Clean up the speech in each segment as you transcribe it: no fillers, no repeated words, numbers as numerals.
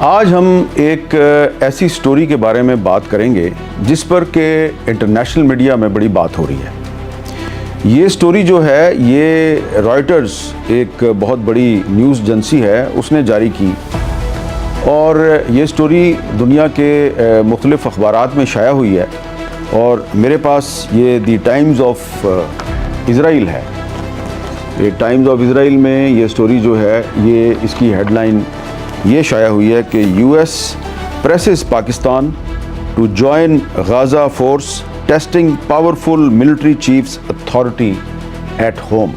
آج ہم ایک ایسی سٹوری کے بارے میں بات کریں گے جس پر کہ انٹرنیشنل میڈیا میں بڑی بات ہو رہی ہے۔ یہ سٹوری جو ہے یہ رائٹرز ایک بہت بڑی نیوز ایجنسی ہے اس نے جاری کی، اور یہ سٹوری دنیا کے مختلف اخبارات میں شائع ہوئی ہے، اور میرے پاس یہ دی ٹائمز آف اسرائیل ہے۔ یہ ٹائمز آف اسرائیل میں یہ سٹوری جو ہے یہ اس کی ہیڈ لائن یہ شائع ہوئی ہے کہ U S presses Pakistan to join Gaza force testing powerful military chiefs authority at home.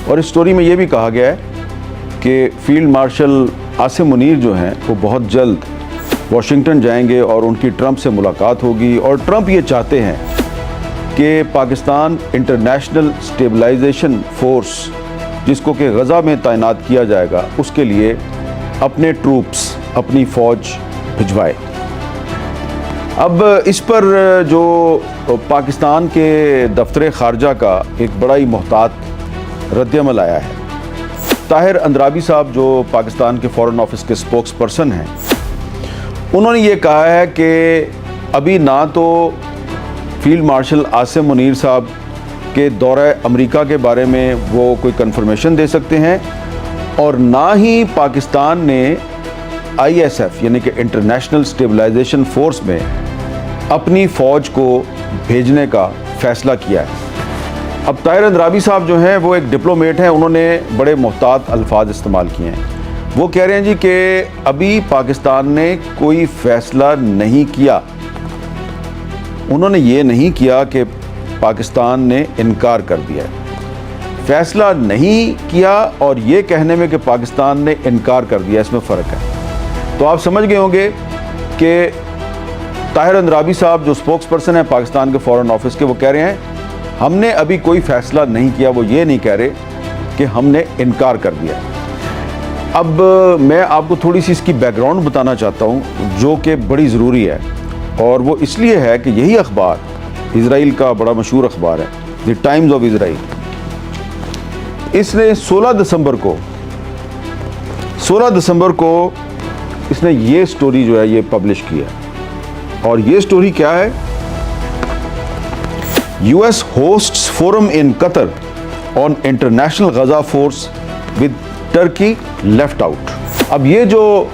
اور اس سٹوری میں یہ بھی کہا گیا ہے کہ فیلڈ مارشل عاصم منیر جو ہیں وہ بہت جلد واشنگٹن جائیں گے اور ان کی ٹرمپ سے ملاقات ہوگی، اور ٹرمپ یہ چاہتے ہیں کہ پاکستان انٹرنیشنل اسٹیبلائزیشن فورس جس کو کہ غزہ میں تعینات کیا جائے گا اس کے لیے اپنے ٹروپس اپنی فوج بھجوائے۔ اب اس پر جو پاکستان کے دفتر خارجہ کا ایک بڑا ہی محتاط رد عمل آیا ہے۔ طاہر اندرابی صاحب جو پاکستان کے فارن آفس کے اسپوکس پرسن ہیں، انہوں نے یہ کہا ہے کہ ابھی نہ تو فیلڈ مارشل عاصم منیر صاحب کے دورہ امریکہ کے بارے میں وہ کوئی کنفرمیشن دے سکتے ہیں، اور نہ ہی پاکستان نے آئی ایس ایف یعنی کہ انٹرنیشنل اسٹیبلائزیشن فورس میں اپنی فوج کو بھیجنے کا فیصلہ کیا ہے۔ اب طاہر اندرابی صاحب جو ہیں وہ ایک ڈپلومیٹ ہیں، انہوں نے بڑے محتاط الفاظ استعمال کیے ہیں۔ وہ کہہ رہے ہیں جی کہ ابھی پاکستان نے کوئی فیصلہ نہیں کیا۔ انہوں نے یہ نہیں کیا کہ پاکستان نے انکار کر دیا ہے۔ فیصلہ نہیں کیا اور یہ کہنے میں کہ پاکستان نے انکار کر دیا، اس میں فرق ہے۔ تو آپ سمجھ گئے ہوں گے کہ طاہر اندرابی صاحب جو اسپوکس پرسن ہیں پاکستان کے فارن آفس کے، وہ کہہ رہے ہیں ہم نے ابھی کوئی فیصلہ نہیں کیا، وہ یہ نہیں کہہ رہے کہ ہم نے انکار کر دیا۔ اب میں آپ کو تھوڑی سی اس کی بیک گراؤنڈ بتانا چاہتا ہوں جو کہ بڑی ضروری ہے، اور وہ اس لیے ہے کہ یہی اخبار اسرائیل کا بڑا مشہور اخبار ہے، دی ٹائمز آف اسرائیل، اس نے 16 دسمبر کو اس نے یہ سٹوری جو ہے یہ پبلش کی ہے، اور یہ سٹوری کیا ہے؟ U S hosts forum in Qatar on international Gaza force with Turkey left out. اب یہ جو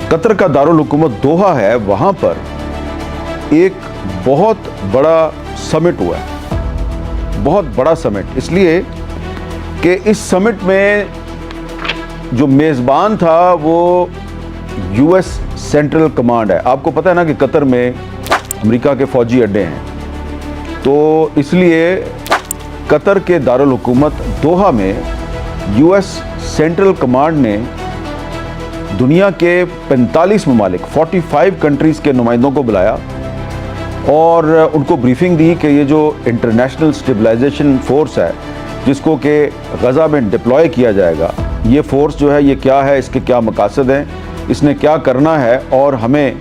قطر کا دارالحکومت دوحہ ہے وہاں پر ایک بہت بڑا سمٹ ہوا ہے، بہت بڑا سمٹ، اس لیے کہ اس سمٹ میں جو میزبان تھا وہ یو ایس سینٹرل کمانڈ ہے۔ آپ کو پتہ ہے نا کہ قطر میں امریکہ کے فوجی اڈے ہیں، تو اس لیے قطر کے دارالحکومت دوحہ میں یو ایس سینٹرل کمانڈ نے دنیا کے 45 ممالک 45 کنٹریز کے نمائندوں کو بلایا اور ان کو بریفنگ دی کہ یہ جو انٹرنیشنل اسٹیبلائزیشن فورس ہے جس کو کہ غزہ میں ڈپلوائے کیا جائے گا، یہ فورس جو ہے یہ کیا ہے، اس کے کیا مقاصد ہیں، اس نے کیا کرنا ہے، اور ہمیں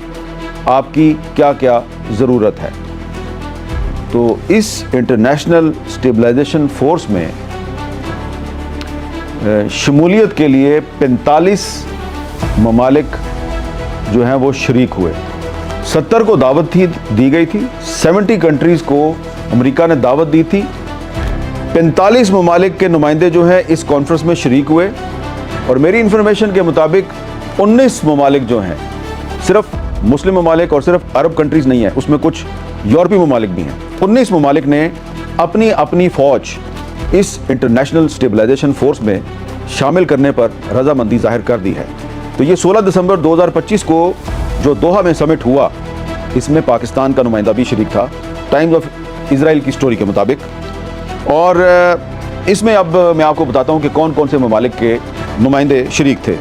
آپ کی کیا کیا ضرورت ہے۔ تو اس انٹرنیشنل اسٹیبلائزیشن فورس میں شمولیت کے لیے 45 ممالک جو ہیں وہ شریک ہوئے۔ 70 کو دعوت دی گئی تھی، 70 کنٹریز کو امریکہ نے دعوت دی تھی۔ 45 ممالک کے نمائندے جو ہیں اس کانفرنس میں شریک ہوئے، اور میری انفارمیشن کے مطابق 19 ممالک جو ہیں، صرف مسلم ممالک اور صرف عرب کنٹریز نہیں ہیں، اس میں کچھ یورپی ممالک بھی ہیں، 19 ممالک نے اپنی اپنی فوج اس انٹرنیشنل اسٹیبلائزیشن فورس میں شامل کرنے پر رضامندی ظاہر کر دی ہے۔ تو یہ 16 دسمبر 2025 کو جو دوحہ میں سمٹ ہوا، اس میں پاکستان کا نمائندہ بھی شریک تھا ٹائمز آف اسرائیل کی سٹوری کے مطابق۔ اور اس میں اب میں آپ کو بتاتا ہوں کہ کون کون سے ممالک کے نمائندے شریک تھے۔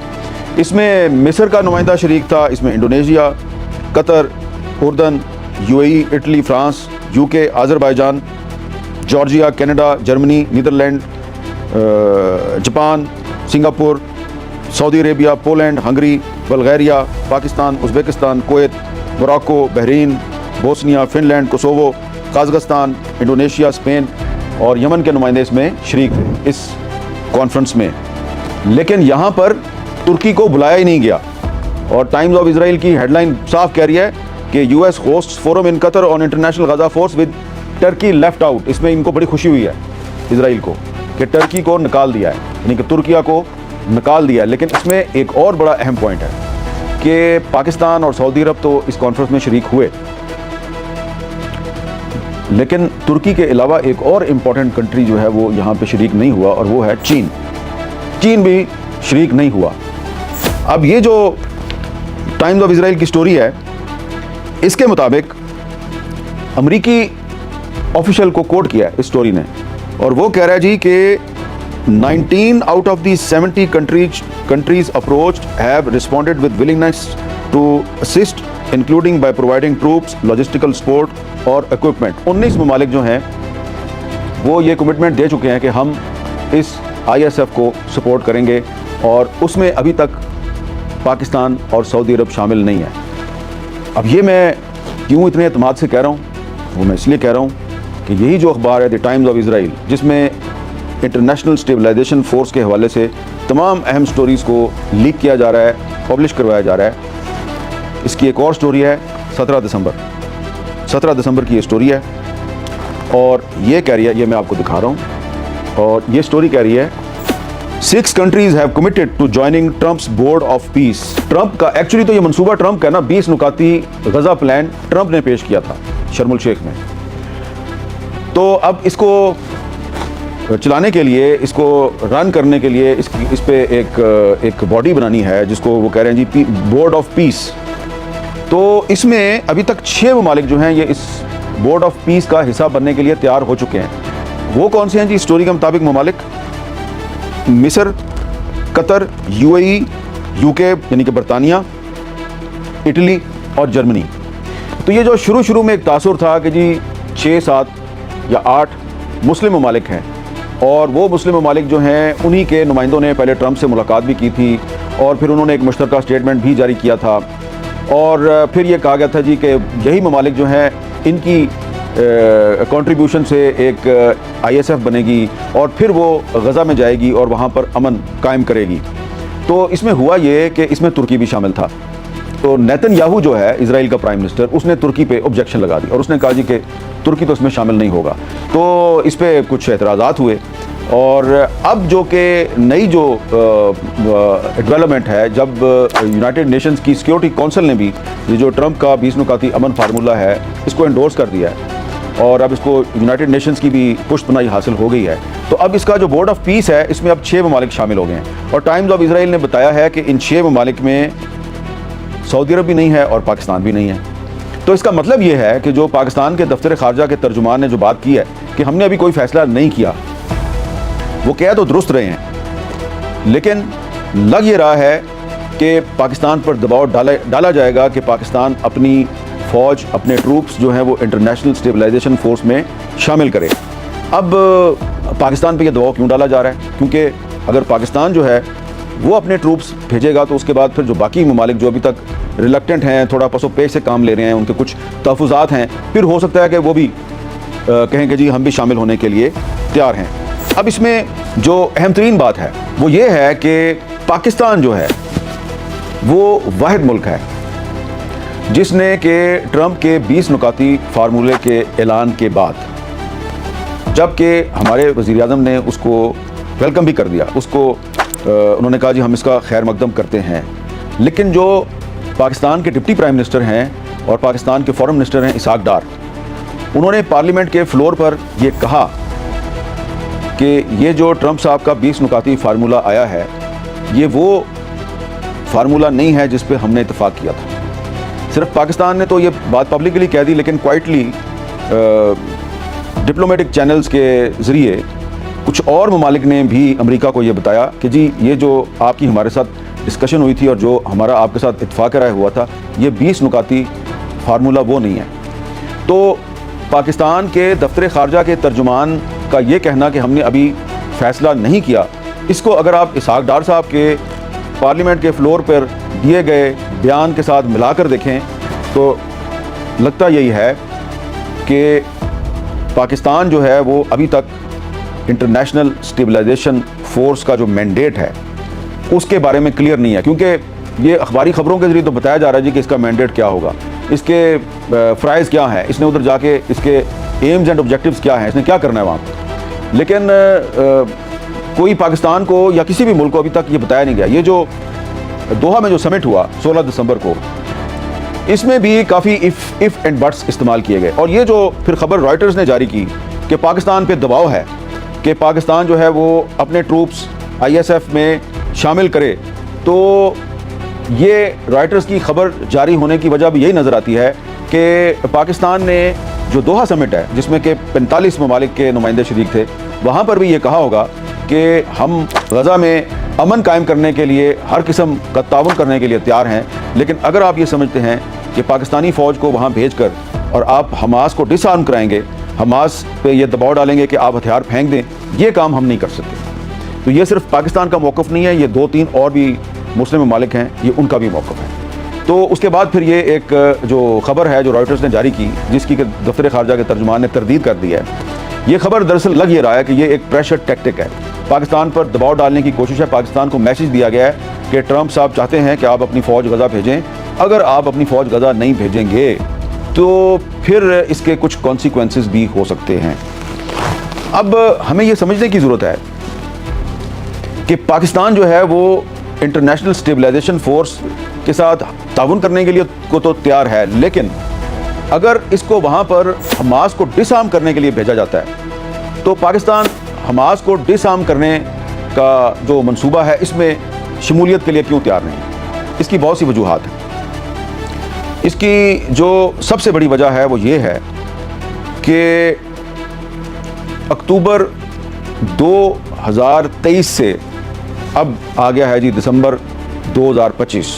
اس میں مصر کا نمائندہ شریک تھا، اس میں انڈونیشیا، قطر، اردن، U A E, Italy, France, U K, Azerbaijan, Georgia, Canada, Germany, Netherland, Japan, Singapore, Saudi Arabia, Poland, Hungary, Bulgaria, Pakistan, Uzbekistan, Kuwait, Morocco, Bahrain, Bosnia, Finland, Kosovo, Kazakhstan, Indonesia, Spain اور Yemen کے نمائندے اس میں شریک تھے اس conference میں۔ لیکن یہاں پر ترکی کو بلایا ہی نہیں گیا، اور ٹائمز آف اسرائیل کی ہیڈ لائن صاف کہہ رہی ہے کہ US host forum in Qatar on international Gaza force with Turkey left out. اس میں ان کو بڑی خوشی ہوئی ہے اسرائیل کو کہ ٹرکی کو نکال دیا ہے, یعنی کہ ترکیہ کو نکال دیا ہے. لیکن اس میں ایک اور بڑا اہم پوائنٹ ہے کہ پاکستان اور سعودی عرب تو اس کانفرنس میں شریک ہوئے, لیکن ترکی کے علاوہ ایک اور امپورٹنٹ کنٹری جو ہے وہ یہاں پہ شریک نہیں ہوا, اور وہ ہے چین. چین بھی شریک نہیں ہوا. اب یہ جو ٹائمز آف اسرائیل کی سٹوری ہے, اس کے مطابق امریکی آفیشل کو کوٹ کیا ہے اس سٹوری نے, اور وہ کہہ رہا ہے جی کہ 19 out of the 70 countries approached have responded with willingness to assist, including by providing troops, logistical support اور equipment. 19 ممالک جو ہیں وہ یہ کمٹمنٹ دے چکے ہیں کہ ہم اس ISF کو سپورٹ کریں گے, اور اس میں ابھی تک پاکستان اور سعودی عرب شامل نہیں ہے. اب یہ میں کیوں اتنے اعتماد سے کہہ رہا ہوں, وہ میں اس لیے کہہ رہا ہوں کہ یہی جو اخبار ہے دی ٹائمز آف اسرائیل, جس میں انٹرنیشنل اسٹیبلائزیشن فورس کے حوالے سے تمام اہم سٹوریز کو لیک کیا جا رہا ہے, پبلش کروایا جا رہا ہے. اس کی ایک اور سٹوری ہے 17 دسمبر کی یہ سٹوری ہے, اور یہ کہہ رہی ہے, یہ میں آپ کو دکھا رہا ہوں, اور یہ سٹوری کہہ رہی ہے 6 countries have committed to joining Trump's board of peace. Trump کا ایکچولی تو یہ منصوبہ ٹرمپ کا نا 20 نکاتی غزہ پلان ٹرمپ نے پیش کیا تھا شرم الشیخ میں. تو اب اس کو چلانے کے لیے, اس کو رن کرنے کے لیے اس پہ ایک باڈی بنانی ہے جس کو وہ کہہ رہے ہیں جی بورڈ آف پیس. تو اس میں ابھی تک 6 ممالک جو ہیں یہ اس بورڈ آف پیس کا حصہ بننے کے لیے تیار ہو چکے ہیں. وہ کون سے ہیں جی اسٹوری کے مطابق ممالک؟ مصر, قطر, UAE, UK یعنی کہ برطانیہ, اٹلی اور جرمنی. تو یہ جو شروع میں ایک تاثر تھا کہ جی 6, 7 یا 8 مسلم ممالک ہیں, اور وہ مسلم ممالک جو ہیں انہی کے نمائندوں نے پہلے ٹرمپ سے ملاقات بھی کی تھی, اور پھر انہوں نے ایک مشترکہ سٹیٹمنٹ بھی جاری کیا تھا, اور پھر یہ کہا گیا تھا جی کہ یہی ممالک جو ہیں ان کی کنٹریبیوشن سے ایک ISF بنے گی, اور پھر وہ غزہ میں جائے گی اور وہاں پر امن قائم کرے گی. تو اس میں ہوا یہ کہ اس میں ترکی بھی شامل تھا. تو نیتن یاہو جو ہے اسرائیل کا پرائم منسٹر, اس نے ترکی پہ آبجیکشن لگا دی, اور اس نے کہا جی کہ ترکی تو اس میں شامل نہیں ہوگا. تو اس پہ کچھ اعتراضات ہوئے, اور اب جو کہ نئی جو ڈیولپمنٹ ہے, جب یونائٹڈ نیشنز کی سیکیورٹی کونسل نے بھی یہ جو ٹرمپ کا 20 نکاتی امن فارمولہ ہے اس کو انڈورس کر دیا ہے, اور اب اس کو یونائٹڈ نیشنز کی بھی پشت پناہی حاصل ہو گئی ہے. تو اب اس کا جو بورڈ آف پیس ہے اس میں اب 6 ممالک شامل ہو گئے ہیں, اور ٹائمز آف اسرائیل نے بتایا ہے کہ ان 6 ممالک میں سعودی عرب بھی نہیں ہے اور پاکستان بھی نہیں ہے. تو اس کا مطلب یہ ہے کہ جو پاکستان کے دفتر خارجہ کے ترجمان نے جو بات کی ہے کہ ہم نے ابھی کوئی فیصلہ نہیں کیا, وہ کہہ تو درست رہے ہیں, لیکن لگ یہ رہا ہے کہ پاکستان پر دباؤ ڈالا جائے گا کہ پاکستان اپنی فوج, اپنے ٹروپس جو ہیں وہ انٹرنیشنل اسٹیبلائزیشن فورس میں شامل کرے. اب پاکستان پہ یہ دباؤ کیوں ڈالا جا رہا ہے؟ کیونکہ اگر پاکستان جو ہے وہ اپنے ٹروپس بھیجے گا تو اس کے بعد پھر جو باقی ممالک جو ابھی تک ریلکٹنٹ ہیں, تھوڑا پس و پیش سے کام لے رہے ہیں, ان کے کچھ تحفظات ہیں, پھر ہو سکتا ہے کہ وہ بھی کہیں کہ جی ہم بھی شامل ہونے کے لیے تیار ہیں. اب اس میں جو اہم ترین بات ہے وہ یہ ہے کہ پاکستان جو ہے وہ واحد ملک ہے جس نے کہ ٹرمپ کے 20 نکاتی فارمولے کے اعلان کے بعد, جب کہ ہمارے وزیر اعظم نے اس کو ویلکم بھی کر دیا, اس کو انہوں نے کہا جی ہم اس کا خیر مقدم کرتے ہیں, لیکن جو پاکستان کے ڈپٹی پرائم منسٹر ہیں اور پاکستان کے فارن منسٹر ہیں اسحاق ڈار, انہوں نے پارلیمنٹ کے فلور پر یہ کہا کہ یہ جو ٹرمپ صاحب کا 20 نکاتی فارمولہ آیا ہے یہ وہ فارمولہ نہیں ہے جس پہ ہم نے اتفاق کیا تھا. صرف پاکستان نے تو یہ بات پبلکلی کہہ دی, لیکن کوائٹلی ڈپلومیٹک چینلز کے ذریعے کچھ اور ممالک نے بھی امریکہ کو یہ بتایا کہ جی یہ جو آپ کی ہمارے ساتھ ڈسکشن ہوئی تھی اور جو ہمارا آپ کے ساتھ اتفاق رائے ہوا تھا, یہ 20 نکاتی فارمولہ وہ نہیں ہے. تو پاکستان کے دفتر خارجہ کے ترجمان کا یہ کہنا کہ ہم نے ابھی فیصلہ نہیں کیا, اس کو اگر آپ اسحاق ڈار صاحب کے پارلیمنٹ کے فلور پر دیے گئے بیان کے ساتھ ملا کر دیکھیں تو لگتا یہی ہے کہ پاکستان جو ہے وہ ابھی تک انٹرنیشنل اسٹیبلائزیشن فورس کا جو مینڈیٹ ہے اس کے بارے میں کلیئر نہیں ہے, کیونکہ یہ اخباری خبروں کے ذریعے تو بتایا جا رہا ہے جی کہ اس کا مینڈیٹ کیا ہوگا، اس کے فرائض کیا ہیں، اس نے ادھر جا کے اس کے ایمز اینڈ آبجیکٹیوز کیا ہیں، اس نے کیا کرنا ہے وہاں، لیکن کوئی پاکستان کو یا کسی بھی ملک کو ابھی تک یہ بتایا نہیں گیا۔ یہ جو دوحہ میں جو سمٹ ہوا 16 دسمبر کو، اس میں بھی کافی اف اینڈ بٹس استعمال کیے گئے، اور یہ جو پھر خبر رائٹرز نے جاری کی کہ پاکستان پہ دباؤ ہے کہ پاکستان جو ہے وہ اپنے ٹروپس ISF میں شامل کرے، تو یہ رائٹرز کی خبر جاری ہونے کی وجہ بھی یہی نظر آتی ہے کہ پاکستان نے جو دوحہ سمٹ ہے جس میں کہ 45 ممالک کے نمائندے شریک تھے، وہاں پر بھی یہ کہا ہوگا کہ ہم غزہ میں امن قائم کرنے کے لیے ہر قسم کا تعاون کرنے کے لیے تیار ہیں، لیکن اگر آپ یہ سمجھتے ہیں کہ پاکستانی فوج کو وہاں بھیج کر اور آپ حماس کو ڈس آرم کرائیں گے، حماس پہ یہ دباؤ ڈالیں گے کہ آپ ہتھیار پھینک دیں، یہ کام ہم نہیں کر سکتے۔ تو یہ صرف پاکستان کا موقف نہیں ہے، یہ 2-3 اور بھی مسلم ممالک ہیں، یہ ان کا بھی موقف ہے۔ تو اس کے بعد پھر یہ ایک جو خبر ہے جو رائٹرز نے جاری کی، جس کی کہ دفتر خارجہ کے ترجمان نے تردید کر دی ہے، یہ خبر دراصل لگ یہ رہا ہے کہ یہ ایک پریشر ٹیکٹک ہے، پاکستان پر دباؤ ڈالنے کی کوشش ہے۔ پاکستان کو میسج دیا گیا ہے کہ ٹرمپ صاحب چاہتے ہیں کہ آپ اپنی فوج غزہ بھیجیں، اگر آپ اپنی فوج غزہ نہیں بھیجیں گے تو پھر اس کے کچھ کانسیکوینسز بھی ہو سکتے ہیں۔ اب ہمیں یہ سمجھنے کی ضرورت ہے کہ پاکستان جو ہے وہ انٹرنیشنل اسٹیبلائزیشن فورس کے ساتھ تعاون کرنے کے لیے کو تو تیار ہے، لیکن اگر اس کو وہاں پر حماس کو ڈس آرم کرنے کے لیے بھیجا جاتا ہے تو پاکستان حماس کو ڈس آرم کرنے کا جو منصوبہ ہے اس میں شمولیت کے لیے کیوں تیار نہیں؟ اس کی بہت سی وجوہات ہیں۔ اس کی جو سب سے بڑی وجہ ہے وہ یہ ہے کہ اکتوبر 2023 سے اب آ گیا ہے جی دسمبر 2025،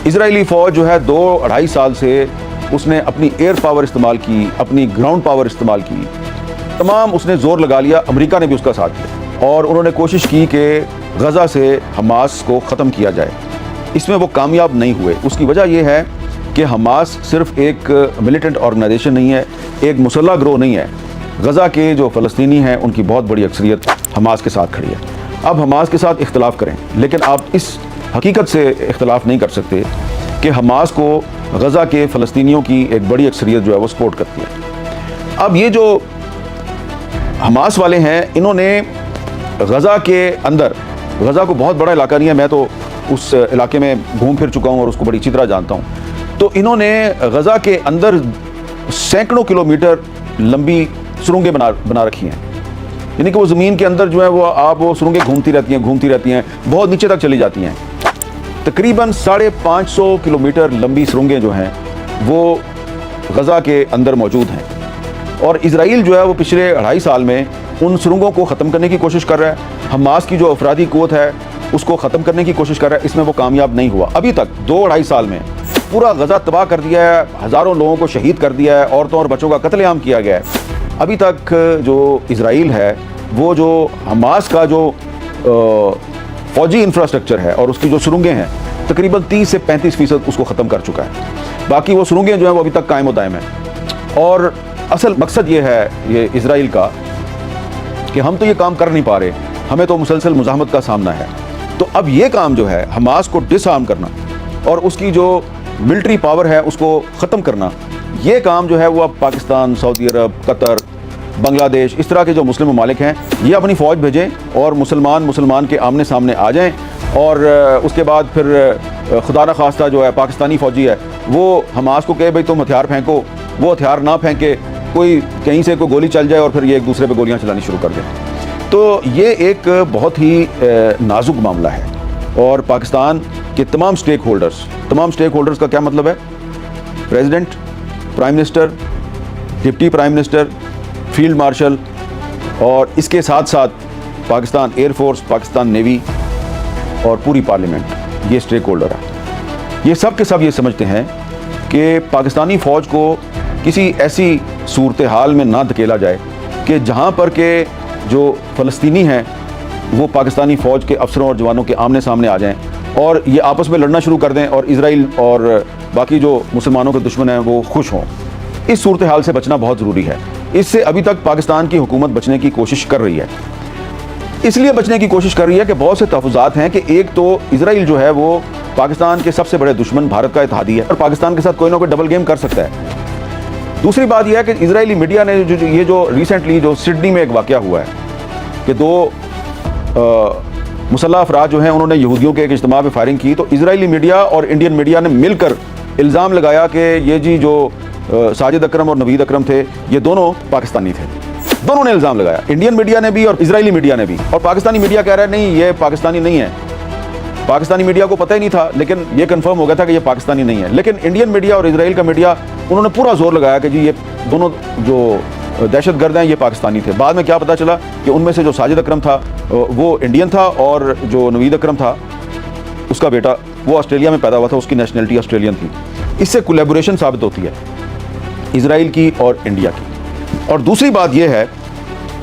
اسرائیلی فوج جو ہے 2-2.5 سال سے اس نے اپنی ایئر پاور استعمال کی، اپنی گراؤنڈ پاور استعمال کی، تمام اس نے زور لگا لیا، امریکہ نے بھی اس کا ساتھ دیا، اور انہوں نے کوشش کی کہ غزہ سے حماس کو ختم کیا جائے۔ اس میں وہ کامیاب نہیں ہوئے۔ اس کی وجہ یہ ہے کہ حماس صرف ایک ملیٹنٹ آرگنائزیشن نہیں ہے، ایک مسلح گروہ نہیں ہے۔ غزہ کے جو فلسطینی ہیں ان کی بہت بڑی اکثریت حماس کے ساتھ کھڑی ہے۔ اب حماس کے ساتھ اختلاف کریں، لیکن آپ اس حقیقت سے اختلاف نہیں کر سکتے کہ حماس کو غزہ کے فلسطینیوں کی ایک بڑی اکثریت جو ہے وہ سپورٹ کرتی ہے۔ اب یہ جو حماس والے ہیں انہوں نے غزہ کے اندر، غزہ کو بہت بڑا علاقہ نہیں ہے، میں تو اس علاقے میں گھوم پھر چکا ہوں اور اس کو بڑی اچھی طرح جانتا ہوں، تو انہوں نے غزہ کے اندر سینکڑوں کلومیٹر لمبی سرنگیں بنا رکھی ہیں، یعنی کہ وہ زمین کے اندر جو ہے وہ سرنگیں گھومتی رہتی ہیں، بہت نیچے تک چلی جاتی ہیں۔ تقریباً 550 کلومیٹر لمبی سرنگیں جو ہیں وہ غزہ کے اندر موجود ہیں، اور اسرائیل جو ہے وہ پچھلے 2.5 سال میں ان سرنگوں کو ختم کرنے کی کوشش کر رہا ہے۔ حماس کی جو افرادی قوت ہے اس کو ختم کرنے کی کوشش کر رہا ہے، اس میں وہ کامیاب نہیں ہوا۔ ابھی تک 2-2.5 سال میں پورا غزہ تباہ کر دیا ہے، ہزاروں لوگوں کو شہید کر دیا ہے، عورتوں اور بچوں کا قتل عام کیا گیا ہے۔ ابھی تک جو اسرائیل ہے وہ جو حماس کا جو فوجی انفراسٹرکچر ہے اور اس کی جو سرنگیں ہیں تقریباً 30 سے 35% اس کو ختم کر چکا ہے، باقی وہ سرنگیں جو ہیں وہ ابھی تک قائم و دائم ہیں۔ اور اصل مقصد یہ ہے یہ اسرائیل کا کہ ہم تو یہ کام کر نہیں پا رہے، ہمیں تو مسلسل مزاحمت کا سامنا ہے، تو اب یہ کام جو ہے حماس کو ڈس آرم کرنا اور اس کی جو ملٹری پاور ہے اس کو ختم کرنا، یہ کام جو ہے وہ اب پاکستان، سعودی عرب، قطر، بنگلہ دیش، اس طرح کے جو مسلم ممالک ہیں یہ اپنی فوج بھیجیں اور مسلمان کے آمنے سامنے آ جائیں، اور اس کے بعد پھر خدا نخواستہ جو ہے پاکستانی فوجی ہے وہ حماس کو کہے بھائی تم ہتھیار پھینکو، وہ ہتھیار نہ پھینکے، کوئی کہیں سے کوئی گولی چل جائے اور پھر یہ ایک دوسرے پہ گولیاں چلانی شروع کر دیں۔ تو یہ ایک بہت ہی نازک معاملہ ہے، اور پاکستان کے تمام سٹیک ہولڈرز کا کیا مطلب ہے؟ President, prime minister, deputy prime minister, field marshal, اور اس کے ساتھ ساتھ Pakistan air force, Pakistan navy اور پوری پارلیمنٹ، یہ سٹیک ہولڈر ہے۔ یہ سب کے سب یہ سمجھتے ہیں کہ پاکستانی فوج کو کسی ایسی صورتحال میں نہ دھکیلا جائے کہ جہاں پر کہ جو فلسطینی ہیں وہ پاکستانی فوج کے افسروں اور جوانوں کے آمنے سامنے آ جائیں اور یہ آپس میں لڑنا شروع کر دیں، اور اسرائیل اور باقی جو مسلمانوں کے دشمن ہیں وہ خوش ہوں۔ اس صورتحال سے بچنا بہت ضروری ہے۔ اس سے ابھی تک پاکستان کی حکومت بچنے کی کوشش کر رہی ہے، اس لیے بچنے کی کوشش کر رہی ہے کہ بہت سے تحفظات ہیں کہ ایک تو اسرائیل جو ہے وہ پاکستان کے سب سے بڑے دشمن بھارت کا اتحادی ہے اور پاکستان کے ساتھ کوئی نہ کوئی ڈبل گیم کر سکتا ہے۔ دوسری بات یہ ہے کہ اسرائیلی میڈیا نے یہ جو ریسنٹلی جو سڈنی میں ایک واقعہ ہوا ہے کہ 2 مسلح افراد جو ہیں انہوں نے یہودیوں کے ایک اجتماع پہ فائرنگ کی، تو اسرائیلی میڈیا اور انڈین میڈیا نے مل کر الزام لگایا کہ یہ جی جو ساجد اکرم اور نوید اکرم تھے یہ دونوں پاکستانی تھے۔ دونوں نے الزام لگایا، انڈین میڈیا نے بھی اور اسرائیلی میڈیا نے بھی، اور پاکستانی میڈیا کہہ رہا ہے نہیں یہ پاکستانی نہیں ہے۔ پاکستانی میڈیا کو پتہ ہی نہیں تھا، لیکن یہ کنفرم ہو گیا تھا کہ یہ پاکستانی نہیں ہے۔ لیکن انڈین میڈیا اور اسرائیل کا میڈیا انہوں نے پورا زور لگایا کہ جی یہ دونوں جو دہشت گرد ہیں یہ پاکستانی تھے۔ بعد میں کیا پتہ چلا کہ ان میں سے جو ساجد اکرم تھا وہ انڈین تھا اور جو نوید اکرم تھا اس کا بیٹا وہ آسٹریلیا میں پیدا ہوا تھا، اس کی نیشنلٹی آسٹریلین تھی۔ اس سے کولیبوریشن ثابت ہوتی ہے اسرائیل کی اور انڈیا کی۔ اور دوسری بات یہ ہے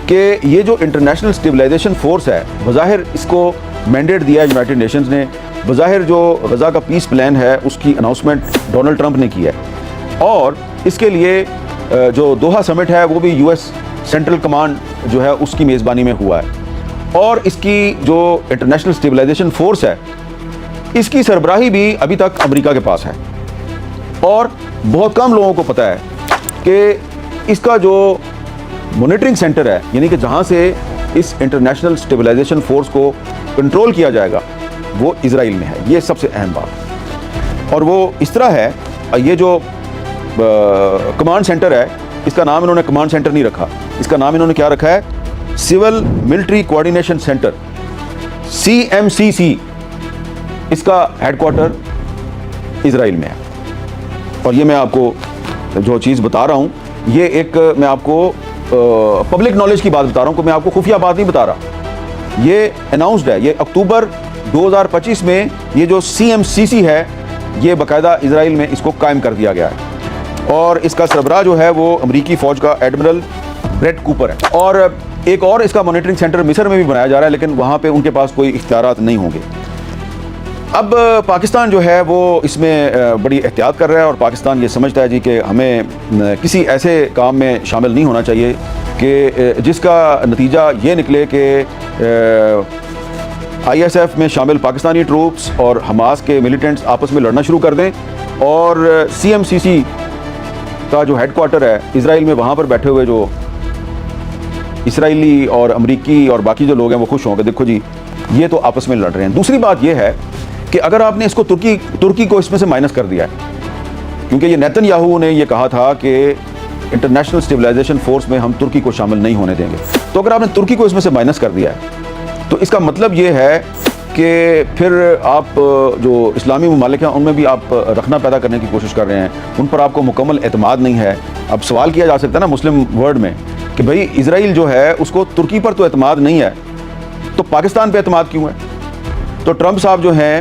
کہ یہ جو انٹرنیشنل اسٹیبلائزیشن فورس ہے، بظاہر اس کو مینڈیٹ دیا ہے یونائٹڈ نیشنز نے، بظاہر جو غزہ کا پیس پلان ہے اس کی اناؤنسمنٹ ڈونلڈ ٹرمپ نے کی ہے، اور اس کے لیے جو دوحہ سمٹ ہے وہ بھی یو ایس سینٹرل کمانڈ جو ہے اس کی میزبانی میں ہوا ہے، اور اس کی جو انٹرنیشنل اسٹیبلائزیشن فورس ہے اس کی سربراہی بھی ابھی تک امریکہ کے پاس ہے، اور بہت کم لوگوں کو پتہ ہے کہ اس کا جو مانیٹرنگ سینٹر ہے، یعنی کہ جہاں سے اس انٹرنیشنل اسٹیبلائزیشن فورس کو کنٹرول کیا جائے گا وہ اسرائیل میں ہے۔ یہ سب سے اہم بات، اور وہ اس طرح ہے، یہ جو کمانڈ سینٹر ہے اس کا نام انہوں نے کمانڈ سینٹر نہیں رکھا، اس کا نام انہوں نے کیا رکھا ہے؟ Civil military coordination centre, CMCC۔ اس کا ہیڈ کوارٹر اسرائیل میں ہے۔ اور یہ میں آپ کو جو چیز بتا رہا ہوں یہ ایک میں آپ کو پبلک نالج کی بات بتا رہا ہوں، کہ میں آپ کو خفیہ بات نہیں بتا رہا، یہ اناؤنسڈ ہے۔ یہ اکتوبر 2025 میں یہ جو CMCC ہے یہ باقاعدہ اسرائیل میں اس کو قائم کر دیا گیا ہے، اور اس کا سربراہ جو ہے وہ امریکی فوج کا ایڈمرل بریٹ کوپر ہے۔ اور ایک اور اس کا مانیٹرنگ سینٹر مصر میں بھی بنایا جا رہا ہے، لیکن وہاں پہ ان کے پاس کوئی اختیارات نہیں ہوں گے۔ اب پاکستان جو ہے وہ اس میں بڑی احتیاط کر رہا ہے، اور پاکستان یہ سمجھتا ہے جی کہ ہمیں کسی ایسے کام میں شامل نہیں ہونا چاہیے کہ جس کا نتیجہ یہ نکلے کہ ISF میں شامل پاکستانی ٹروپس اور حماس کے ملیٹنٹس آپس میں لڑنا شروع کر دیں، اور CMCC کا جو ہیڈ کوارٹر ہے اسرائیل میں وہاں پر بیٹھے ہوئے جو اسرائیلی اور امریکی اور باقی جو لوگ ہیں وہ خوش ہوں گے، دیکھو جی یہ تو آپس میں لڑ رہے ہیں۔ دوسری بات یہ ہے کہ اگر آپ نے اس کو ترکی کو اس میں سے مائنس کر دیا ہے، کیونکہ یہ نیتن یاہو نے یہ کہا تھا کہ انٹرنیشنل اسٹیبلائزیشن فورس میں ہم ترکی کو شامل نہیں ہونے دیں گے، تو اگر آپ نے ترکی کو اس میں سے مائنس کر دیا ہے تو اس کا مطلب یہ ہے کہ پھر آپ جو اسلامی ممالک ہیں ان میں بھی آپ رکھنا پیدا کرنے کی کوشش کر رہے ہیں، ان پر آپ کو مکمل اعتماد نہیں ہے۔ اب سوال کیا جا سکتا ہے نا مسلم ورلڈ میں کہ بھائی اسرائیل جو ہے اس کو ترکی پر تو اعتماد نہیں ہے تو پاکستان پہ اعتماد کیوں ہے؟ تو ٹرمپ صاحب جو ہیں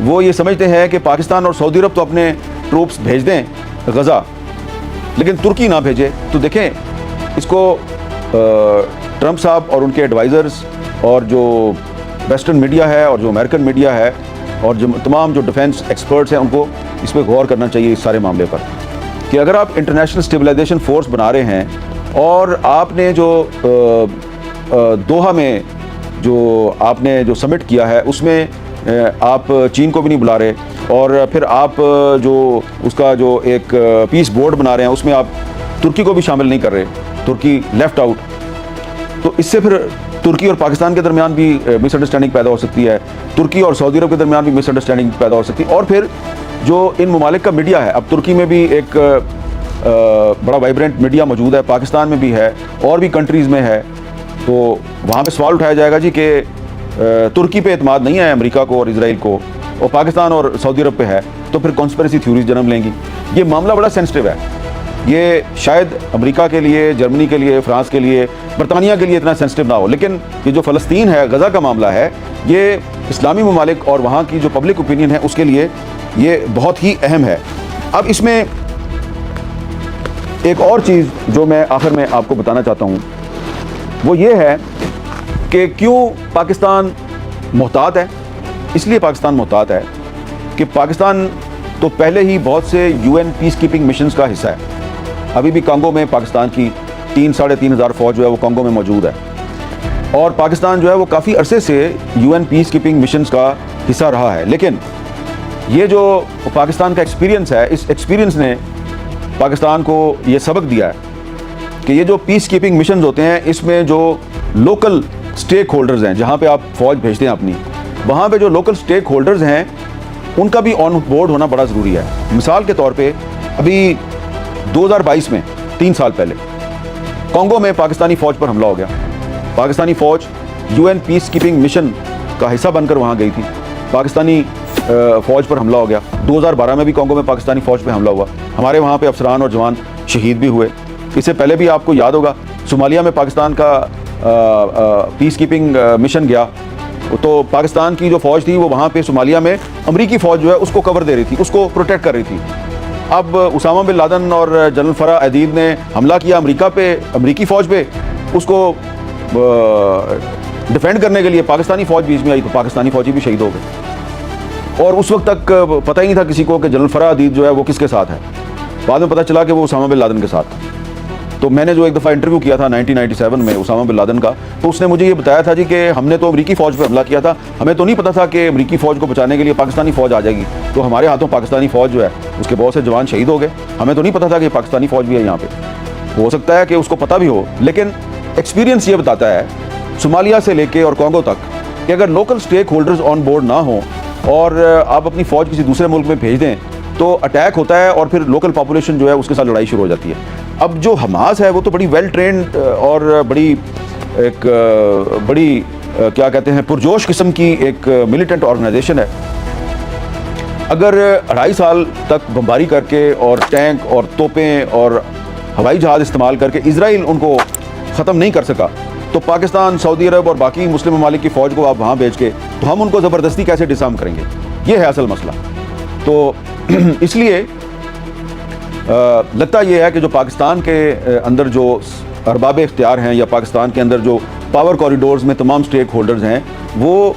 وہ یہ سمجھتے ہیں کہ پاکستان اور سعودی عرب تو اپنے ٹروپس بھیج دیں غزہ، لیکن ترکی نہ بھیجے۔ تو دیکھیں اس کو ٹرمپ صاحب اور ان کے ایڈوائزرز اور جو ویسٹرن میڈیا ہے اور جو امریکن میڈیا ہے اور جو تمام جو ڈیفنس ایکسپرٹس ہیں ان کو اس پہ غور کرنا چاہیے اس سارے معاملے پر، کہ اگر آپ انٹرنیشنل اسٹیبلائزیشن فورس بنا رہے ہیں اور آپ نے جو دوحہ میں جو آپ نے جو سمٹ کیا ہے اس میں آپ چین کو بھی نہیں بلا رہے، اور پھر آپ جو اس کا جو ایک پیس بورڈ بنا رہے ہیں اس میں آپ ترکی کو بھی شامل نہیں کر رہے، ترکی لیفٹ آؤٹ، تو اس سے پھر ترکی اور پاکستان کے درمیان بھی مس انڈرسٹینڈنگ پیدا ہو سکتی ہے، ترکی اور سعودی عرب کے درمیان بھی مس انڈرسٹینڈنگ پیدا ہو سکتی ہے، اور پھر جو ان ممالک کا میڈیا ہے، اب ترکی میں بھی ایک بڑا وائبرنٹ میڈیا موجود ہے، پاکستان میں بھی ہے اور بھی کنٹریز میں ہے، تو وہاں پہ سوال اٹھایا جائے گا جی کہ ترکی پہ اعتماد نہیں ہے امریکہ کو اور اسرائیل کو، اور پاکستان اور سعودی عرب پہ ہے، تو پھر کانسپریسی تھیوریز جنم لیں گی۔ یہ معاملہ بڑا سینسٹیو ہے، یہ شاید امریکہ کے لیے، جرمنی کے لیے، فرانس کے لیے، برطانیہ کے لیے اتنا سینسٹیو نہ ہو، لیکن یہ جو فلسطین ہے، غزہ کا معاملہ ہے، یہ اسلامی ممالک اور وہاں کی جو پبلک اوپینین ہے اس کے لیے یہ بہت ہی اہم ہے۔ اب اس میں ایک اور چیز جو میں آخر میں آپ کو بتانا چاہتا ہوں وہ یہ ہے کہ کیوں پاکستان محتاط ہے۔ اس لیے پاکستان محتاط ہے کہ پاکستان تو پہلے ہی بہت سے UN پیس کیپنگ مشنز کا حصہ ہے، ابھی بھی کانگو میں پاکستان کی 3-3.5 ہزار فوج جو ہے وہ کانگو میں موجود ہے، اور پاکستان جو ہے وہ کافی عرصے سے UN پیس کیپنگ مشنز کا حصہ رہا ہے، لیکن یہ جو پاکستان کا ایکسپیرینس ہے, اس ایکسپیرینس نے پاکستان کو یہ سبق دیا ہے کہ یہ جو پیس کیپنگ مشنز ہوتے ہیں, اس میں جو لوکل سٹیک ہولڈرز ہیں, جہاں پہ آپ فوج بھیجتے ہیں اپنی, وہاں پہ جو لوکل سٹیک ہولڈرز ہیں ان کا بھی آن بورڈ ہونا بڑا ضروری ہے. مثال کے طور پہ ابھی 2022 میں 3 سال پہلے کانگو میں پاکستانی فوج پر حملہ ہو گیا. پاکستانی فوج UN پیس کیپنگ مشن کا حصہ بن کر وہاں گئی تھی. پاکستانی فوج پر حملہ ہو گیا. 2012 میں بھی کانگو میں پاکستانی فوج پہ حملہ ہوا. ہمارے وہاں پہ افسران اور جوان شہید بھی ہوئے. اس سے پہلے بھی آپ کو یاد ہوگا صومالیہ میں پاکستان کا پیس کیپنگ مشن گیا, تو پاکستان کی جو فوج تھی وہ وہاں پہ صومالیہ میں امریکی فوج جو ہے اس کو کور دے رہی تھی, اس کو پروٹیکٹ کر رہی تھی. اب اسامہ بن لادن اور جنرل فرح عدید نے حملہ کیا امریکہ پہ, امریکی فوج پہ, اس کو ڈیفینڈ کرنے کے لیے پاکستانی فوج بیچ میں آئی تو پاکستانی فوجی بھی شہید ہو گئے. اور اس وقت تک پتہ ہی نہیں تھا کسی کو کہ جنرل فرح عدید جو ہے وہ کس کے ساتھ ہے. بعد میں پتہ چلا کہ وہ اسامہ بن لادن کے ساتھ. تو میں نے جو ایک دفعہ انٹرویو کیا تھا 1997 میں اسامہ بن لادن کا, تو اس نے مجھے یہ بتایا تھا جی کہ ہم نے تو امریکی فوج پہ حملہ کیا تھا, ہمیں تو نہیں پتا تھا کہ امریکی فوج کو بچانے کے لیے پاکستانی فوج آ جائے گی, تو ہمارے ہاتھوں پاکستانی فوج جو ہے اس کے بہت سے جوان شہید ہو گئے. ہمیں تو نہیں پتا تھا کہ پاکستانی فوج بھی ہے یہاں پہ. ہو سکتا ہے کہ اس کو پتہ بھی ہو, لیکن ایکسپیرینس یہ بتاتا ہے صومالیہ سے لے کے اور کانگو تک کہ اگر local stakeholders on board نہ ہوں اور آپ اپنی فوج کسی دوسرے ملک میں بھیج دیں تو اٹیک ہوتا ہے اور پھر لوکل پاپولیشن جو ہے اس کے ساتھ لڑائی شروع ہو جاتی ہے. اب جو حماس ہے وہ تو بڑی ویل ٹرینڈ اور بڑی کیا کہتے ہیں پرجوش قسم کی ایک ملیٹنٹ آرگنائزیشن ہے. اگر 2.5 سال تک بمباری کر کے اور ٹینک اور توپیں اور ہوائی جہاز استعمال کر کے اسرائیل ان کو ختم نہیں کر سکا, تو پاکستان, سعودی عرب اور باقی مسلم ممالک کی فوج کو آپ وہاں بھیج کے تو ہم ان کو زبردستی کیسے ڈسارم کریں گے؟ یہ ہے اصل مسئلہ. تو اس لیے لگتا یہ ہے کہ جو پاکستان کے اندر جو ارباب اختیار ہیں یا پاکستان کے اندر جو پاور کوریڈورز میں تمام سٹیک ہولڈرز ہیں وہ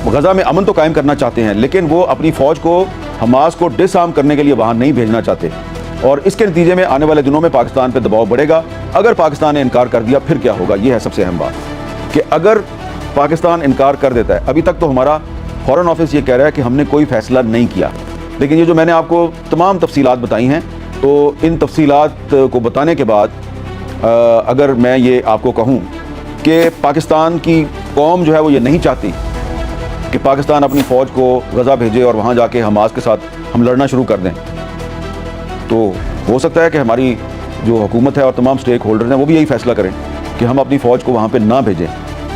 غزہ میں امن تو قائم کرنا چاہتے ہیں, لیکن وہ اپنی فوج کو حماس کو ڈس آرم کرنے کے لیے وہاں نہیں بھیجنا چاہتے. اور اس کے نتیجے میں آنے والے دنوں میں پاکستان پہ دباؤ بڑھے گا. اگر پاکستان نے انکار کر دیا پھر کیا ہوگا؟ یہ ہے سب سے اہم بات کہ اگر پاکستان انکار کر دیتا ہے, ابھی تک تو ہمارا فارن آفس یہ کہہ رہا ہے کہ ہم نے کوئی فیصلہ نہیں کیا, لیکن یہ جو میں نے آپ کو تمام تفصیلات بتائی ہیں, تو ان تفصیلات کو بتانے کے بعد اگر میں یہ آپ کو کہوں کہ پاکستان کی قوم جو ہے وہ یہ نہیں چاہتی کہ پاکستان اپنی فوج کو غزہ بھیجے اور وہاں جا کے حماس کے ساتھ ہم لڑنا شروع کر دیں, تو ہو سکتا ہے کہ ہماری جو حکومت ہے اور تمام سٹیک ہولڈرز ہیں وہ بھی یہی فیصلہ کریں کہ ہم اپنی فوج کو وہاں پہ نہ بھیجیں.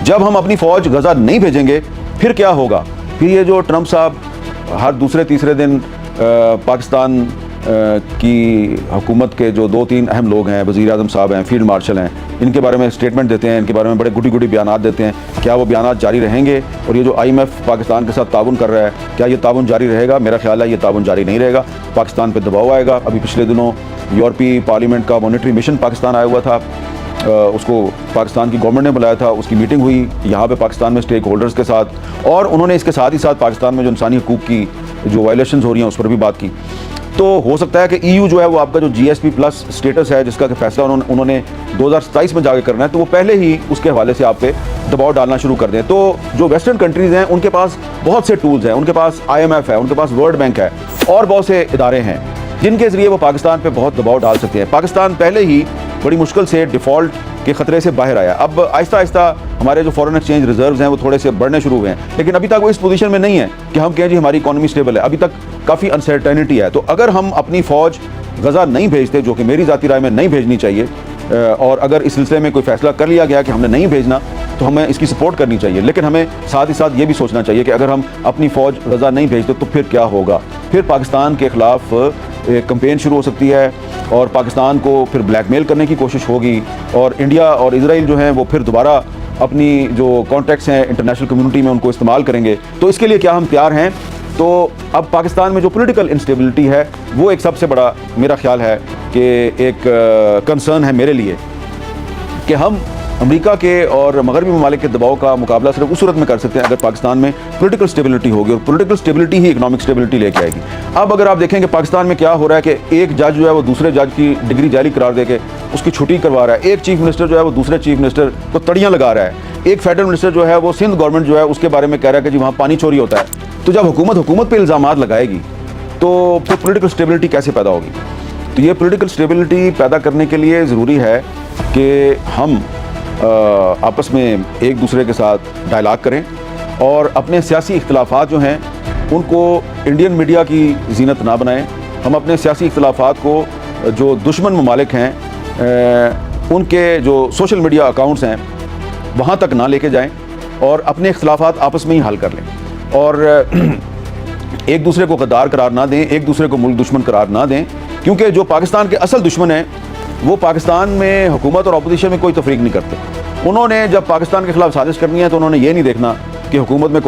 جب ہم اپنی فوج غزہ نہیں بھیجیں گے پھر کیا ہوگا؟ پھر یہ جو ٹرمپ صاحب ہر دوسرے تیسرے دن پاکستان کی حکومت کے جو 2-3 اہم لوگ ہیں, وزیر اعظم صاحب ہیں, فیلڈ مارشل ہیں, ان کے بارے میں اسٹیٹمنٹ دیتے ہیں, ان کے بارے میں بڑے گڈی بیانات دیتے ہیں, کیا وہ بیانات جاری رہیں گے؟ اور یہ جو IMF پاکستان کے ساتھ تعاون کر رہا ہے, کیا یہ تعاون جاری رہے گا؟ میرا خیال ہے یہ تعاون جاری نہیں رہے گا. پاکستان پہ دباؤ آئے گا. ابھی پچھلے دنوں یورپی پارلیمنٹ کا مانیٹری مشن پاکستان آیا ہوا تھا, اس کو پاکستان کی گورنمنٹ نے بلایا تھا, اس کی میٹنگ ہوئی یہاں پہ پاکستان میں سٹیک ہولڈرز کے ساتھ, اور انہوں نے اس کے ساتھ ہی ساتھ پاکستان میں جو انسانی حقوق کی جو وائلیشنز ہو رہی ہیں اس پر بھی بات کی. تو ہو سکتا ہے کہ EU جو ہے وہ آپ کا جو GSP+ اسٹیٹس ہے جس کا کہ فیصلہ انہوں نے 2027 میں جا کے کرنا ہے, تو وہ پہلے ہی اس کے حوالے سے آپ پہ دباؤ ڈالنا شروع کر دیں. تو جو ویسٹرن کنٹریز ہیں ان کے پاس بہت سے ٹولز ہیں, ان کے پاس IMF ہے, ان کے پاس ورلڈ بینک ہے اور بہت سے ادارے ہیں جن کے ذریعے وہ پاکستان پہ بہت دباؤ ڈال سکتے ہیں. پاکستان پہلے ہی بڑی مشکل سے ڈیفالٹ کے خطرے سے باہر آیا. اب آہستہ آہستہ ہمارے جو فورن ایکسچینج ریزروز ہیں وہ تھوڑے سے بڑھنے شروع ہوئے ہیں, لیکن ابھی تک وہ اس پوزیشن میں نہیں ہے کہ ہم کہیں جی ہماری اکانومی سٹیبل ہے. ابھی تک کافی انسرٹینٹی ہے. تو اگر ہم اپنی فوج غزہ نہیں بھیجتے, جو کہ میری ذاتی رائے میں نہیں بھیجنی چاہیے, اور اگر اس سلسلے میں کوئی فیصلہ کر لیا گیا کہ ہم نے نہیں بھیجنا تو ہمیں اس کی سپورٹ کرنی چاہیے, لیکن ہمیں ساتھ ہی ساتھ یہ بھی سوچنا چاہیے کہ اگر ہم اپنی فوج غزہ نہیں بھیجتے تو پھر کیا ہوگا؟ پھر پاکستان کے خلاف کمپین شروع ہو سکتی ہے اور پاکستان کو پھر بلیک میل کرنے کی کوشش ہوگی, اور انڈیا اور اسرائیل جو ہیں وہ پھر دوبارہ اپنی جو کانٹیکٹس ہیں انٹرنیشنل کمیونٹی میں ان کو استعمال کریں گے. تو اس کے لیے کیا ہم تیار ہیں؟ تو اب پاکستان میں جو پولیٹیکل انسٹیبلٹی ہے وہ ایک سب سے بڑا میرا خیال ہے کہ ایک کنسرن ہے میرے لیے کہ ہم امریکہ کے اور مغربی ممالک کے دباؤ کا مقابلہ صرف اس صورت میں کر سکتے ہیں اگر پاکستان میں پولیٹیکل سٹیبلٹی ہوگی، اور پولیٹیکل سٹیبلٹی ہی اکنامک سٹیبلٹی لے کے آئے گی۔ اب اگر آپ دیکھیں کہ پاکستان میں کیا ہو رہا ہے کہ ایک جج جو ہے وہ دوسرے جج کی ڈگری جعلی قرار دے کے اس کی چھٹی کروا رہا ہے، ایک چیف منسٹر جو ہے وہ دوسرے چیف منسٹر کو تڑیاں لگا رہا ہے، ایک فیڈرل منسٹر جو ہے وہ سندھ گورنمنٹ جو ہے اس کے بارے میں کہہ رہا ہے کہ جی وہاں پانی چوری ہوتا ہے۔ تو جب حکومت پہ الزامات لگائے گی تو پھر پولیٹیکل سٹیبلٹی کیسے پیدا ہوگی؟ تو یہ پولیٹیکل سٹیبلٹی پیدا کرنے کے لیے ضروری ہے کہ ہم آپس میں ایک دوسرے کے ساتھ ڈائلاگ کریں اور اپنے سیاسی اختلافات جو ہیں ان کو انڈین میڈیا کی زینت نہ بنائیں۔ ہم اپنے سیاسی اختلافات کو جو دشمن ممالک ہیں ان کے جو سوشل میڈیا اکاؤنٹس ہیں وہاں تک نہ لے کے جائیں اور اپنے اختلافات آپس میں ہی حل کر لیں، اور ایک دوسرے کو غدار قرار نہ دیں، ایک دوسرے کو ملک دشمن قرار نہ دیں، کیونکہ جو پاکستان کے اصل دشمن ہیں وہ پاکستان میں حکومت اور اپوزیشن میں کوئی تفریق نہیں کرتے۔ انہوں نے جب پاکستان کے خلاف سازش کرنی ہے تو انہوں نے یہ نہیں دیکھنا کہ حکومت میں